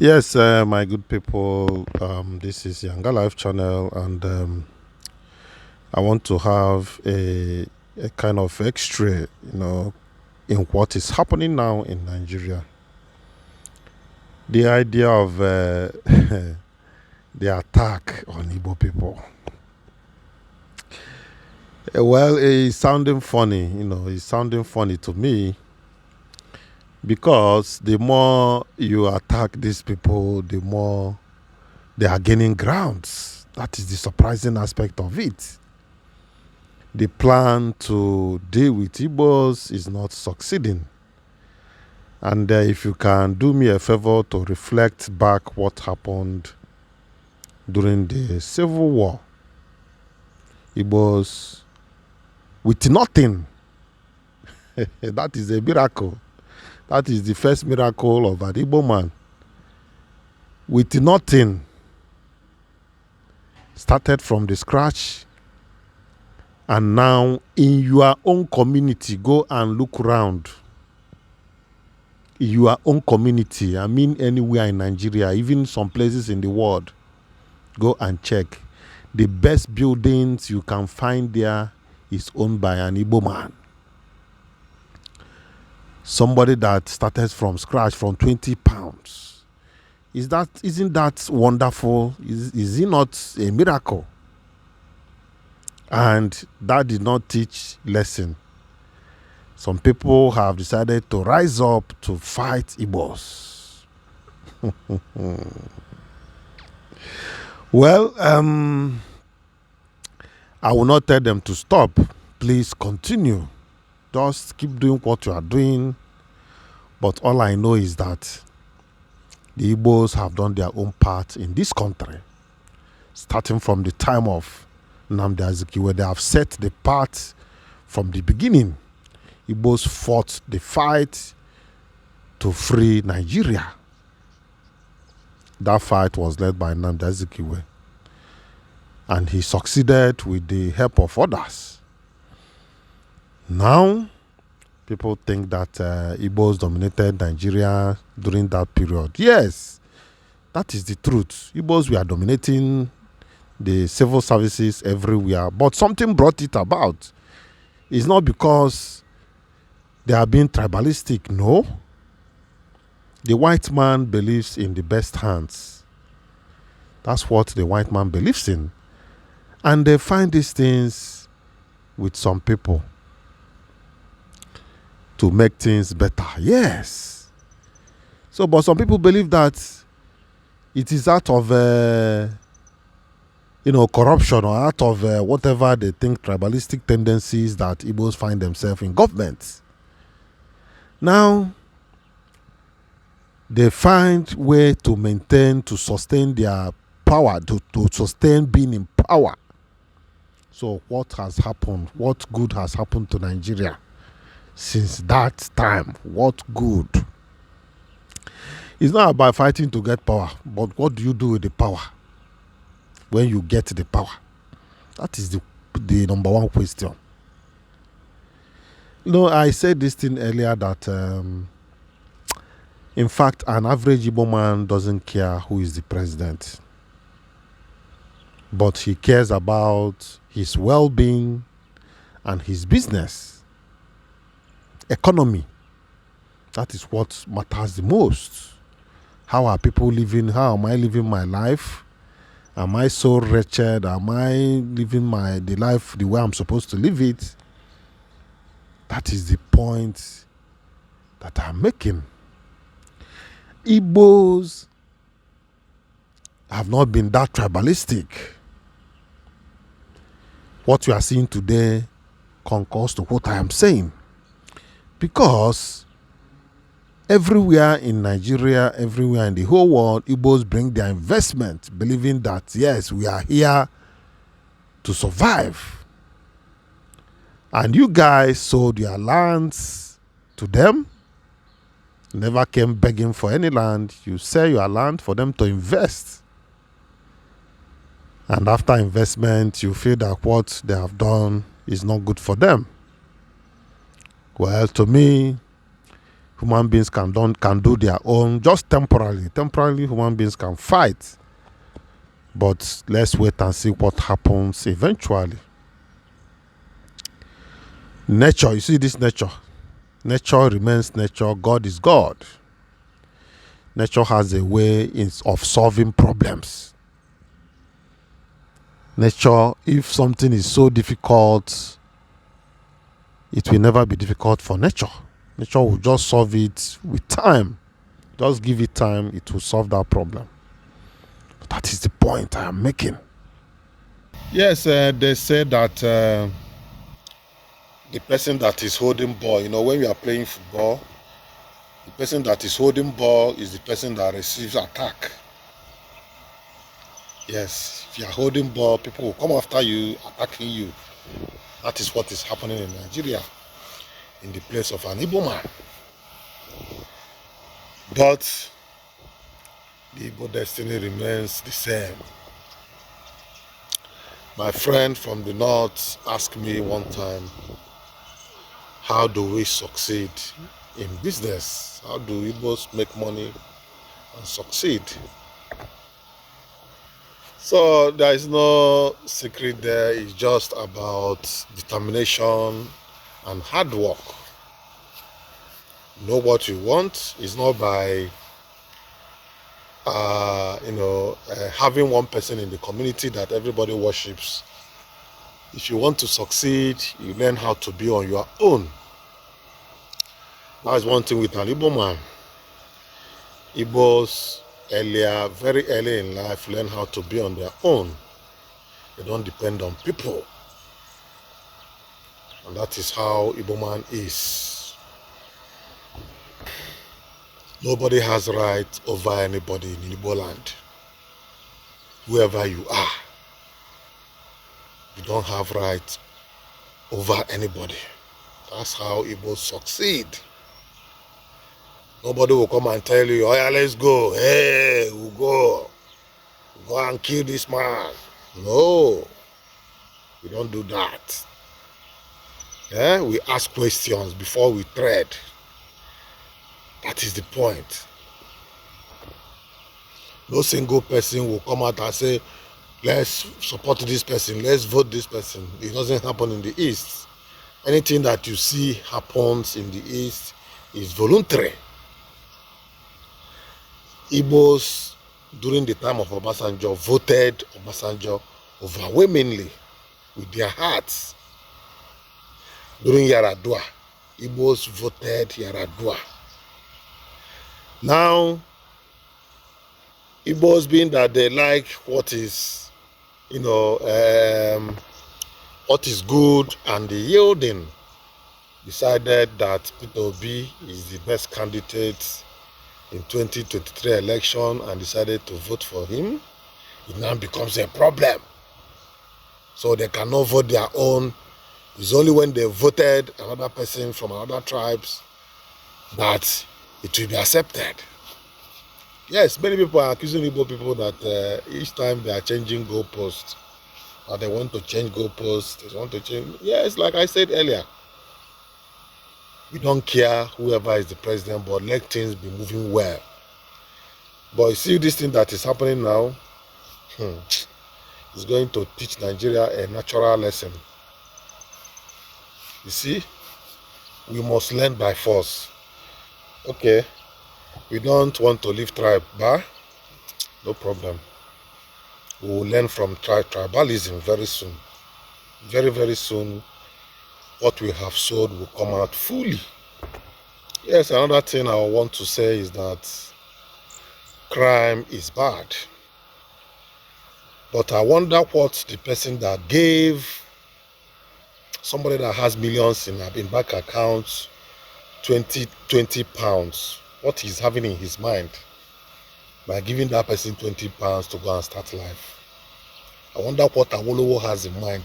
Yes, my good people, this is YangaLife channel, and I want to have a kind of extra, in what is happening now in Nigeria. The idea of the attack on Igbo people. Well, it's sounding funny, it's sounding funny to me because the more you attack these people, the more they are gaining grounds. That is the surprising aspect of it. The plan to deal with Igbos is not succeeding. And if you can do me a favor to reflect back what happened during the Civil War, Igbos with nothing. That is a miracle. That is the first miracle of an Igbo man. With nothing, started from the scratch, and now in your own community, go and look around. In your own community, I mean anywhere in Nigeria, even some places in the world, go and check. The best buildings you can find there is owned by an Igbo man. Somebody that started from scratch from 20 pounds. Isn't that wonderful? Is it not a miracle? And that did not teach lesson. Some people have decided to rise up to fight Igbos. Well, I will not tell them to stop. Please continue. Just keep doing what you are doing. But all I know is that the Igbos have done their own part in this country. Starting from the time of Nnamdi Azikiwe, they have set the path from the beginning. Igbos fought the fight to free Nigeria. That fight was led by Nnamdi Azikiwe, and he succeeded with the help of others. Now, people think that Igbos dominated Nigeria during that period. Yes, that is the truth. Igbos were dominating the civil services everywhere, but something brought it about. It's not because they are being tribalistic, no. The white man believes in the best hands. That's what the white man believes in. And they find these things with some people to make things better. Yes. So, but some people believe that it is out of corruption, or out of whatever they think tribalistic tendencies that Igbos find themselves in government. Now, they find way to maintain, to sustain their power, to sustain being in power. So what has happened? What good has happened to Nigeria since that time? What good? It's not about fighting to get power, but what do you do with the power when you get the power? That is the number one question. I said this thing earlier that in fact, an average Igbo man doesn't care who is the president, but he cares about his well-being and his business, economy. That is what matters the most. How are people living? How am I living my life? Am I so wretched? Am I living the life the way I'm supposed to live it? That is the point that I'm making. Igbos have not been that tribalistic. What you are seeing today concurs to what I am saying. Because everywhere in Nigeria, everywhere in the whole world, Igbos bring their investment, believing that, yes, we are here to survive. And you guys sold your lands to them. Never came begging for any land. You sell your land for them to invest. And after investment, you feel that what they have done is not good for them. Well, to me, human beings can do their own, just temporarily. Temporarily, human beings can fight. But let's wait and see what happens eventually. Nature, you see this nature. Nature remains nature. God is God. Nature has a way of solving problems. Nature, if something is so difficult, it will never be difficult for nature. Nature will just solve it with time. Just give it time, it will solve that problem. That is the point I am making. Yes, they say that the person that is holding ball, when you are playing football, the person that is holding ball is the person that receives attack. Yes, if you are holding ball, people will come after you, attacking you. That is what is happening in Nigeria, in the place of an Igbo man. But the Igbo destiny remains the same. My friend from the north asked me one time, how do we succeed in business? How do Igbos make money and succeed? So there is no secret there. It's just about determination and hard work. Know what you want. It's not by having one person in the community that everybody worships. If you want to succeed, you learn how to be on your own. That's one thing with an Igbo man. Igbos very early in life, learn how to be on their own. They don't depend on people. And that is how Igbo man is. Nobody has right over anybody in Igbo land. Whoever you are, you don't have right over anybody. That's how Igbos succeed. Nobody will come and tell you, oh yeah, let's go. Hey, we'll go. Go and kill this man. No, we don't do that. Yeah, we ask questions before we tread. That is the point. No single person will come out and say, let's support this person, let's vote this person. It doesn't happen in the East. Anything that you see happens in the East is voluntary. Igbos, during the time of Obasanjo, voted Obasanjo overwhelmingly with their hearts. During Yaradua, Igbos voted Yaradua. Now, Igbos, being that they like what is, what is good and the yielding, decided that Peter Obi is the best candidate in 2023 election and decided to vote for him. It now becomes a problem. So they cannot vote their own. It's only when they voted another person from another tribes that it will be accepted. Yes, many people are accusing Igbo people that each time they are changing goalposts, or they want to change goalposts, they want to change. Yes, like I said earlier, we don't care whoever is the president, but let things be moving well. But you see this thing that is happening now, is going to teach Nigeria a natural lesson. You see, we must learn by force. Okay, we don't want to leave tribe, but no problem. We will learn from tribalism very soon. Very, very soon, what we have sowed will come out fully. Yes, another thing I want to say is that crime is bad. But I wonder what the person that gave somebody that has millions in bank accounts 20 pounds, what he's having in his mind by giving that person 20 pounds to go and start life. I wonder what Awolowo has in mind.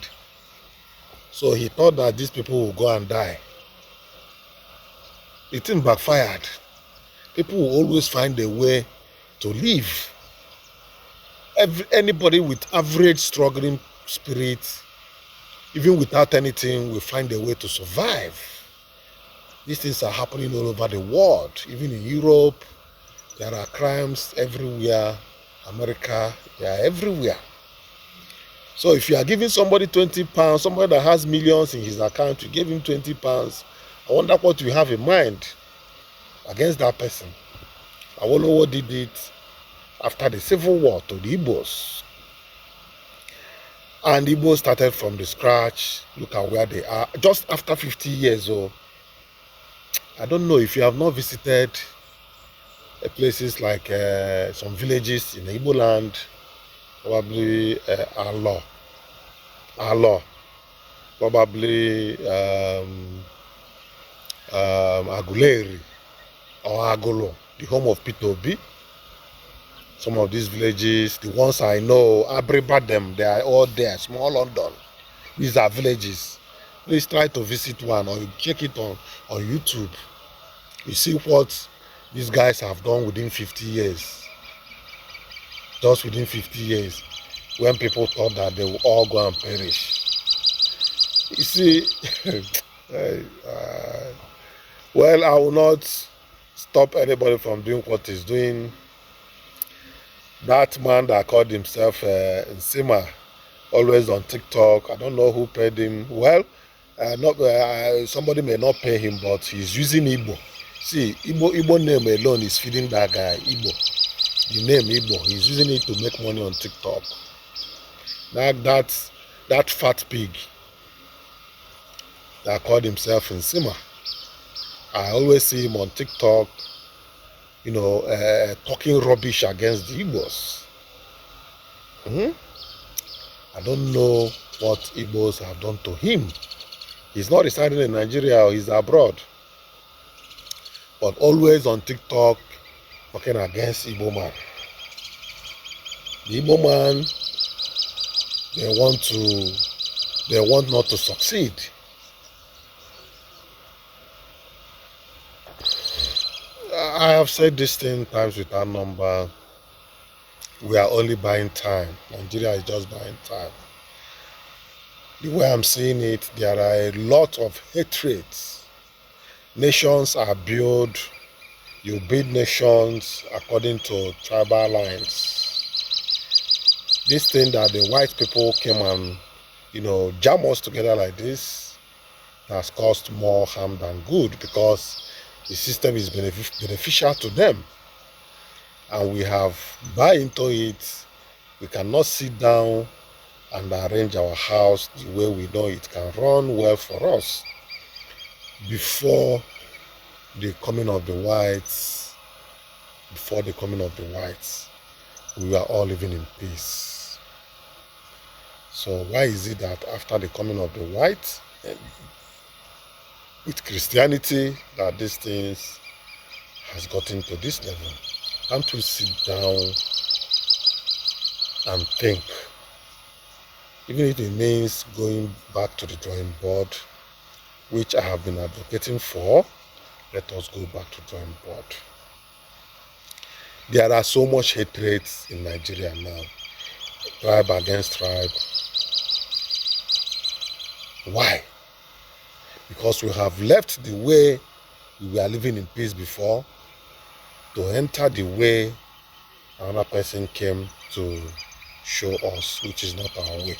So he thought that these people will go and die. The thing backfired. People will always find a way to live. Anybody with average struggling spirit, even without anything, will find a way to survive. These things are happening all over the world. Even in Europe, there are crimes everywhere. America, they are everywhere. So if you are giving somebody £20, somebody that has millions in his account, you give him £20, I wonder what you have in mind against that person. Awolowo did it after the Civil War to the Igbos. And Igbos started from the scratch. Look at where they are. Just after 50 years, I don't know if you have not visited places like some villages in Igbo land, probably Alo, probably Aguleri or Agolo, the home of Peter Obi. Some of these villages, the ones I know, Abribadem, they are all there, small London. These are villages. Please try to visit one or you check it on YouTube. You see what these guys have done within 50 years. Just within 50 years, when people thought that they will all go and perish. You see, well, I will not stop anybody from doing what he's doing. That man that called himself Nsima, always on TikTok, I don't know who paid him. Well, somebody may not pay him, but he's using Igbo. See, Igbo name alone is feeding that guy, Igbo. The name Igbo, he's using it to make money on TikTok. That fat pig that called himself Nsima, I always see him on TikTok, talking rubbish against the Igbos. I don't know what Igbos have done to him. He's not residing in Nigeria, or he's abroad. But always on TikTok, talking against Igbo man. The Igbo man, they want not to succeed. I have said this thing times without number. We are only buying time. Nigeria is just buying time. The way I'm seeing it, there are a lot of hatreds. Nations are built. You build nations according to tribal lines. This thing that the white people came and, jam us together like this has caused more harm than good, because the system is beneficial to them. And we have buy into it. We cannot sit down and arrange our house the way we know it can run well for us. Before the coming of the whites, we were all living in peace. So why is it that after the coming of the whites, with Christianity, that these things has gotten to this level? Can't we sit down and think? Even if it means going back to the drawing board, which I have been advocating for, let us go back to drawing board. There are so much hatred in Nigeria now, tribe against tribe. Why? Because we have left the way we were living in peace before to enter the way another person came to show us, which is not our way.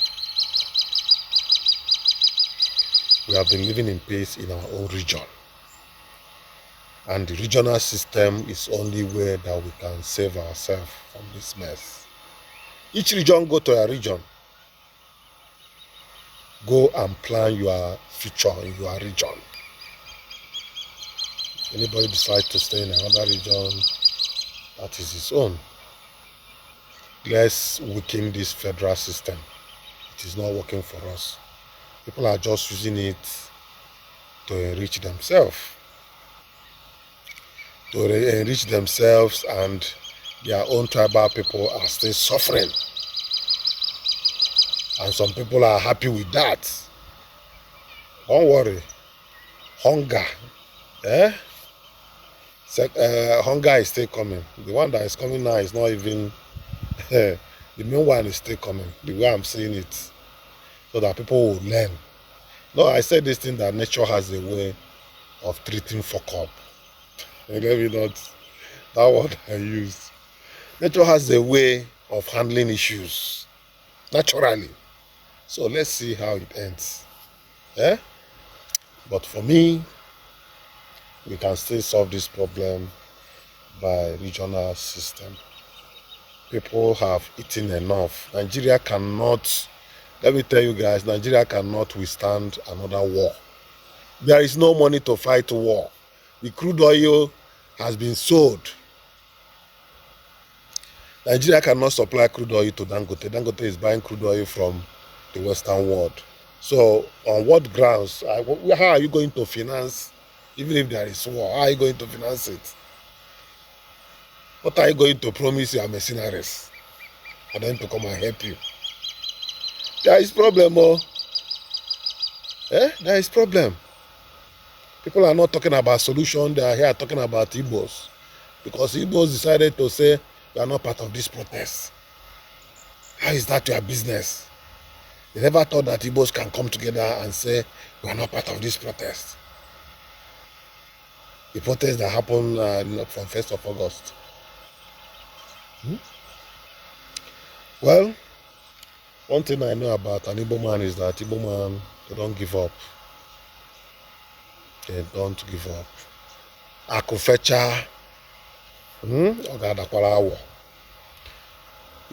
We have been living in peace in our own region. And the regional system is only way that we can save ourselves from this mess. Each region, go to a region. Go and plan your future in your region. If anybody decides to stay in another region, that is his own. Let's weaken this federal system. It is not working for us. People are just using it to enrich themselves. And their own tribal people are still suffering. And some people are happy with that. Don't worry. Hunger. Hunger is still coming. The one that is coming now is not even... the main one is still coming. The way I'm seeing it. So that people will learn. No, I said this thing that nature has a way of treating fuck up. And let me not, that word I used. Nature has a way of handling issues naturally. So let's see how it ends. Eh? But for me, we can still solve this problem by regional system. People have eaten enough. Nigeria cannot, let me tell you guys, Nigeria cannot withstand another war. There is no money to fight war. The crude oil has been sold. Nigeria cannot supply crude oil to Dangote. Dangote is buying crude oil from the Western world. So on what grounds? How are you going to finance, even if there is war, how are you going to finance it? What are you going to promise your mercenaries for them to come and help you? There is problem, oh. There is problem. People are not talking about solution. They are here talking about Igbos. Because Igbos decided to say, we are not part of this protest. How is that your business? They never thought that Igbos can come together and say, we are not part of this protest. The protest that happened from 1st of August. Well, one thing I know about an Igbo man is that Igbo man, they don't give up. They don't give up. Akufecha. You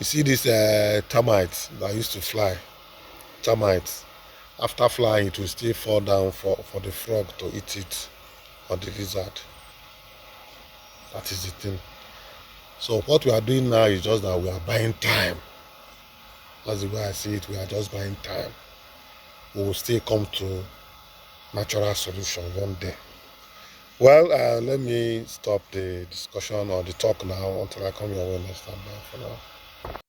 see this termite that used to fly. Termites. After flying, it will still fall down for the frog to eat it, or the lizard. That is the thing. So what we are doing now is just that we are buying time. That's the way I see it. We are just buying time. We will still come to natural solution one day. Well, let me stop the discussion or the talk now until I come your way next time. Bye for now.